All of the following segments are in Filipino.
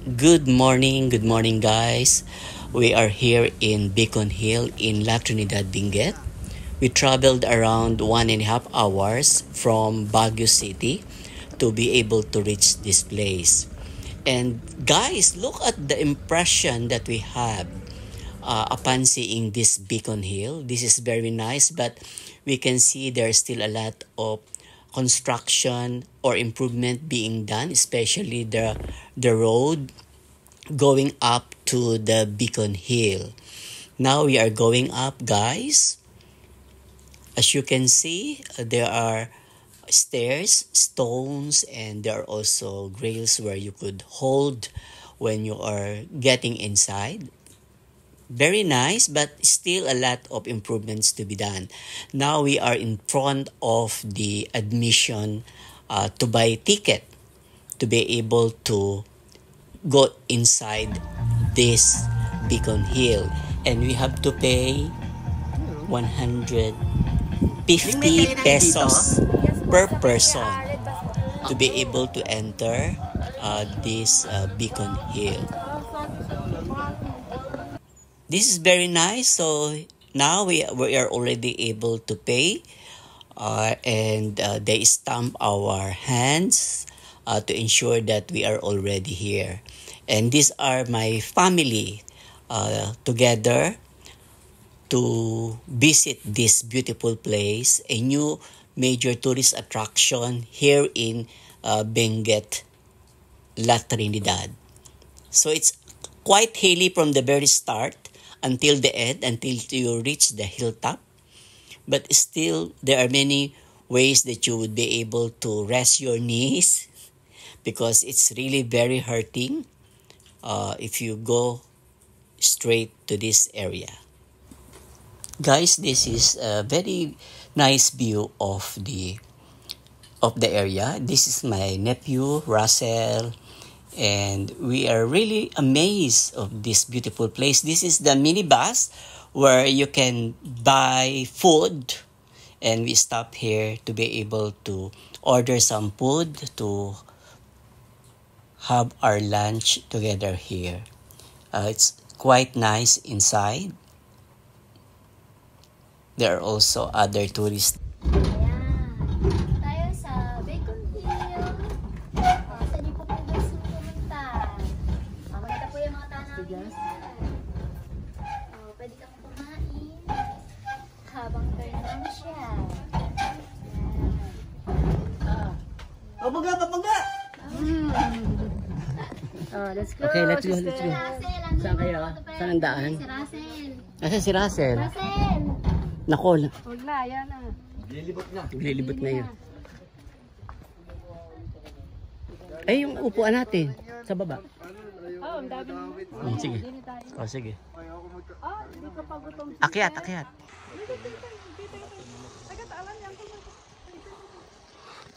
Good morning guys. We are here in Beacon Hill in La Trinidad, Benguet. We traveled around 1.5 hours from Baguio City to be able to reach this place. And guys, look at the impression that we have upon seeing this Beacon Hill. This is very nice, but we can see there's still a lot of construction or improvement being done, especially the road going up to the Beacon Hill. Now we are going up, guys. As you can see, there are stairs, stones, and there are also grills where you could hold when you are getting inside. Very nice, but still a lot of improvements to be done. Now we are in front of the admission to buy ticket to be able to go inside this Beacon Hill, and we have to pay 150 pesos per person to be able to enter this Beacon Hill. This is very nice. So now we are already able to pay, and they stamp our hands to ensure that we are already here. And these are my family together to visit this beautiful place, a new major tourist attraction here in Benguet, La Trinidad. So it's quite hilly from the very start until the end, until you reach the hilltop. But still, there are many ways that you would be able to rest your knees because it's really very hurting if you go straight to this area. Guys, this is a very nice view of the area. This is my nephew Russell, and we are really amazed of this beautiful place. This is the minibus where you can buy food, and we stop here to be able to order some food to have our lunch together here. It's quite nice inside. There are also other tourists. Tayo sa Beacon Hill. Saan niyo po gusto pumunta? Maganda po yung mga tanawin. Pwede kang kumain habang turn siya. Papaga! Let's go. Okay, let's go. Saan kayo? Saan ang daan? Si Russell. Nasaan si Russell? Russell! Nako, Huwag na, yan na. lilibot na yun. Ay, yung upuan natin sa baba. Ang dami mo. Sige. Oh, sige. Hindi ka pa gutom. Akyat.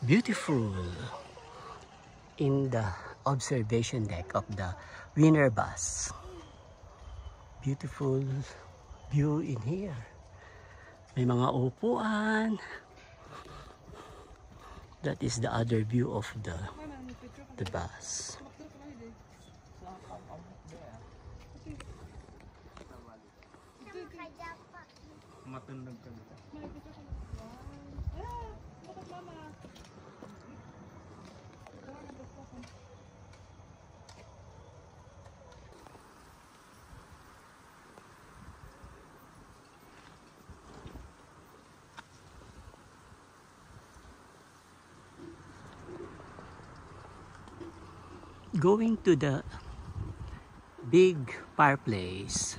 Beautiful in the observation deck of the Winner Bus. Beautiful view in here. May mga upuan. That is the other view of the bus. Going to the big fireplace.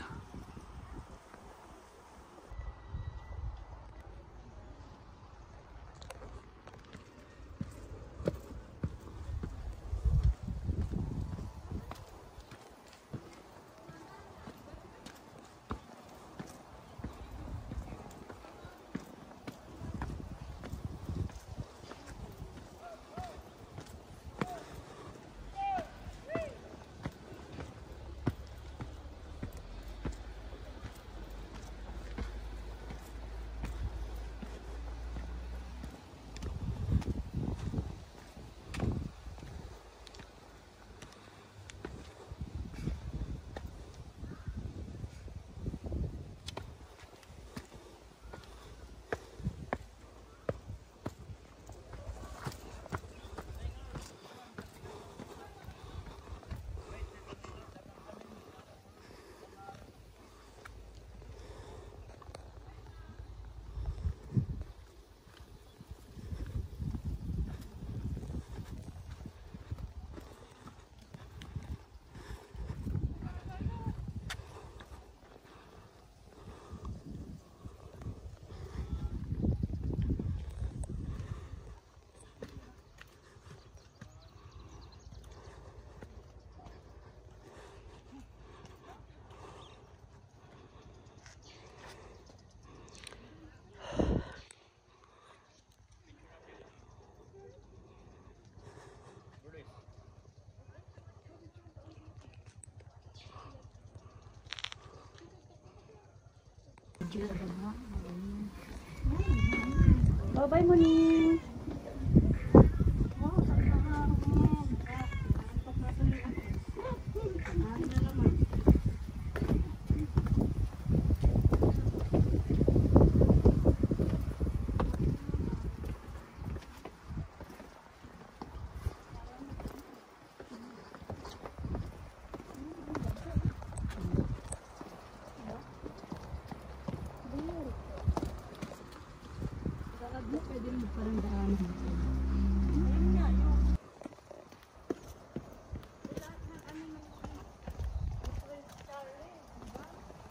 Bye-bye, Moni.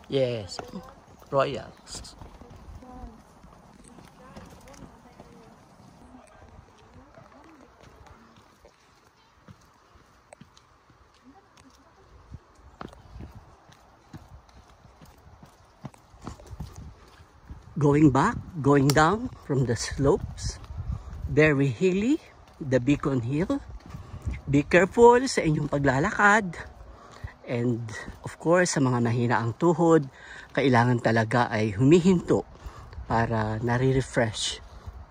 Yes, Royals. Going back, going down from the slopes, very hilly, the Beacon Hill. Be careful sa inyong paglalakad. And of course, sa mga mahina ang tuhod, kailangan talaga ay humihinto para nare-refresh.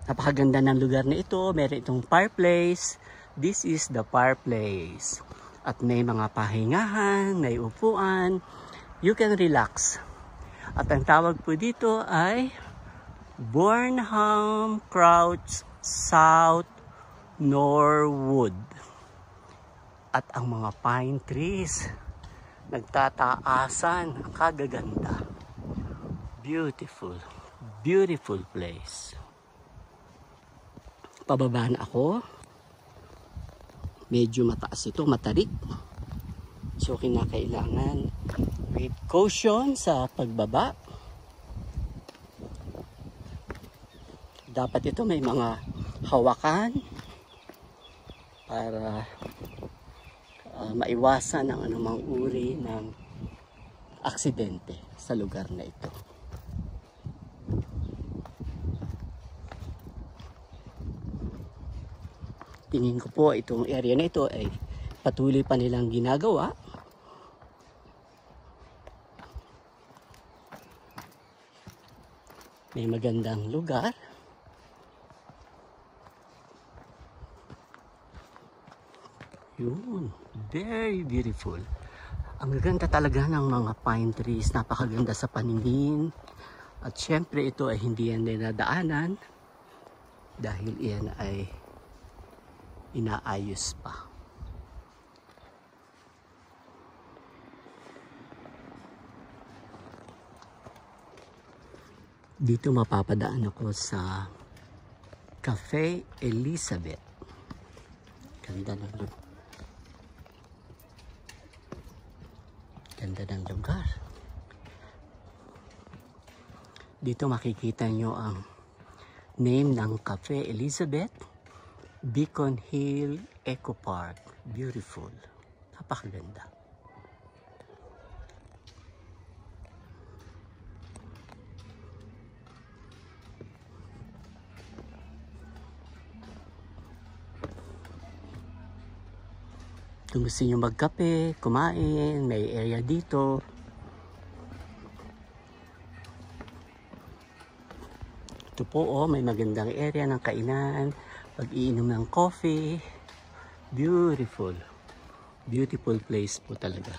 Napakaganda ng lugar na ito. Meron itong fireplace. This is the fireplace. At may mga pahingahan, may upuan. You can relax. At ang tawag po dito ay Burnham Crouch South Norwood. At ang mga pine trees nagtataasan. Ang kagaganda. Beautiful. Beautiful place. Pababa na ako. Medyo mataas ito, matarik. So kinakailangan with caution sa pagbaba. Dapat ito may mga hawakan para maiwasan ang anumang uri ng aksidente sa lugar na ito. Tingin ko po itong area na ito ay patuloy pa nilang ginagawa. May magandang lugar. Yun, very beautiful. Ang ganda talaga ng mga pine trees, napakaganda sa paningin. At syempre ito ay hindi yan dinadaanan dahil iyan ay inaayos pa. Dito mapapadaan ako sa Cafe Elizabeth. Ganda ng lugar. Ganda ng lugar. Dito makikita nyo ang name ng Cafe Elizabeth, Beacon Hill Eco Park. Beautiful. Napakaganda. Kung gusto nyo magkape, kumain, may area dito. Ito po, may magandang area ng kainan, pag-iinom ng coffee. Beautiful. Beautiful place po talaga.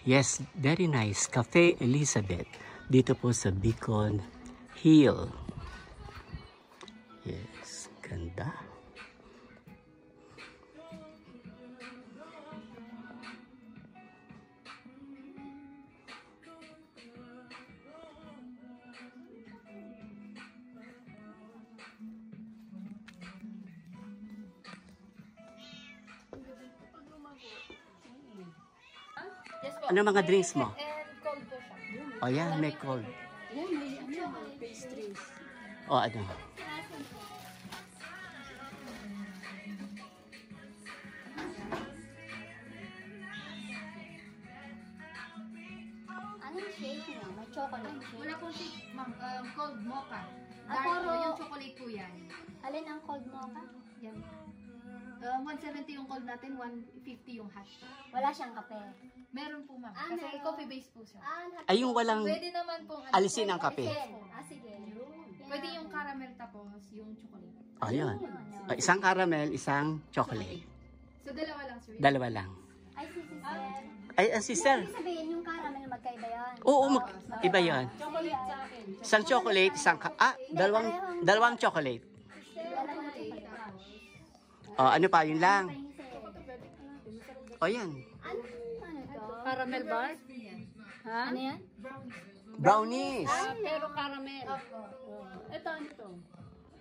Yes, very nice. Cafe Elizabeth. Dito po sa Beacon Hill. Yes, ganda. Yes po. Ano mga drinks mo? And cold po siya. O yan, may cold. Yan, may pastries. O ano? Anong shake niya? May chocolate shake. Wala pong shake, ma'am. Cold mocha. Ah, Dark, puro- yung chocolate po yan. Alin ang cold mocha? Yan. 170 yung cold natin, 150 yung hot. Wala siyang kape. Meron po ma'am. Ah, Kasi meron. coffee base po siya. Ay, yung walang Pwede naman pong alisin ang kape. Sige. Pwede yung caramel tapos yung chocolate. Ayun. Isang caramel, isang chocolate. So dalawa lang sir. Dalawa lang. Ay, si sir. Ay, ang sister. Ibig sabihin yung caramel magkaiba yan. Oo, iba yan. Chocolate sa akin. Isang chocolate, dalawang chocolate. Oh, ano pa, yun lang. O yan. Ano to? Caramel bar? Ha? Ano yan? Brownies. Pero caramel. Ito ano to?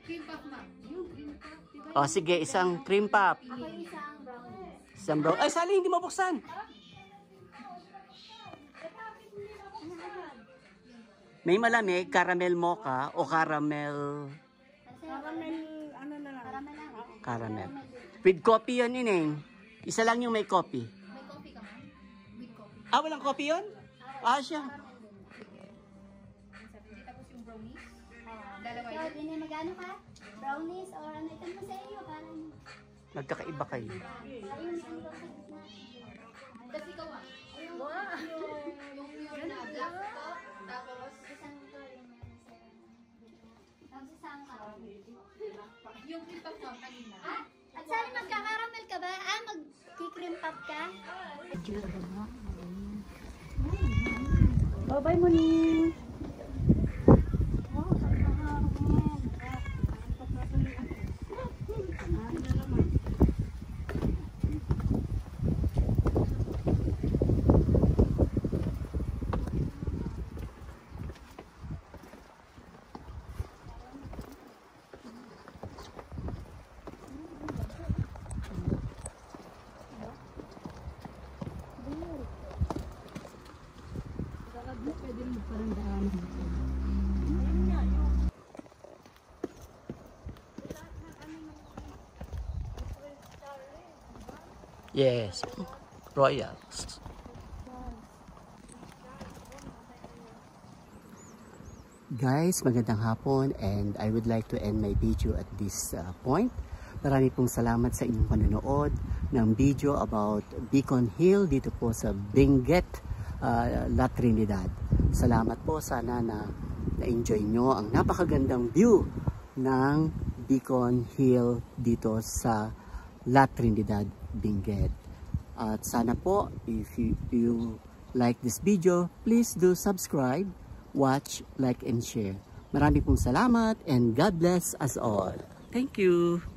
Cream puff ma'am. Yung cream puff. Diba? O sige, isang cream puff. Ako yung isang brownies. Isang brown. Ay, Sally, hindi mabuksan. May malamig, caramel mocha o caramel caramel. With coffee yun, Ineng. Isa lang yung may coffee. May coffee ka ma'am? With coffee. Ah, walang coffee yun? Ah, siya. Tapos yung brownies. Dalawa Ikaw, yun. din magano ka? Brownies or ano? Ito mo sa iyo. Parang Nagkakaiba kayo. ayun ang sa gitna. Tapos ikaw ah. Yung pure na black to. Tapos Isang to yung meron sa tapos isang caramel. yung cream puff ma'am kanina. At saan magkakaramel ka ba? Magkikream pop ka? Bye-bye mo ni. Yes. Royals. Guys, magandang hapon and I would like to end my video at this point. Marami pong salamat sa inyong panonood ng video about Beacon Hill dito po sa Benguet, La Trinidad. Salamat po, sana na-enjoy nyo ang napakagandang view ng Beacon Hill dito sa La Trinidad, Benguet. At sana po, if you like this video, please do subscribe, watch, like, and share. Marami pong salamat and God bless us all. Thank you!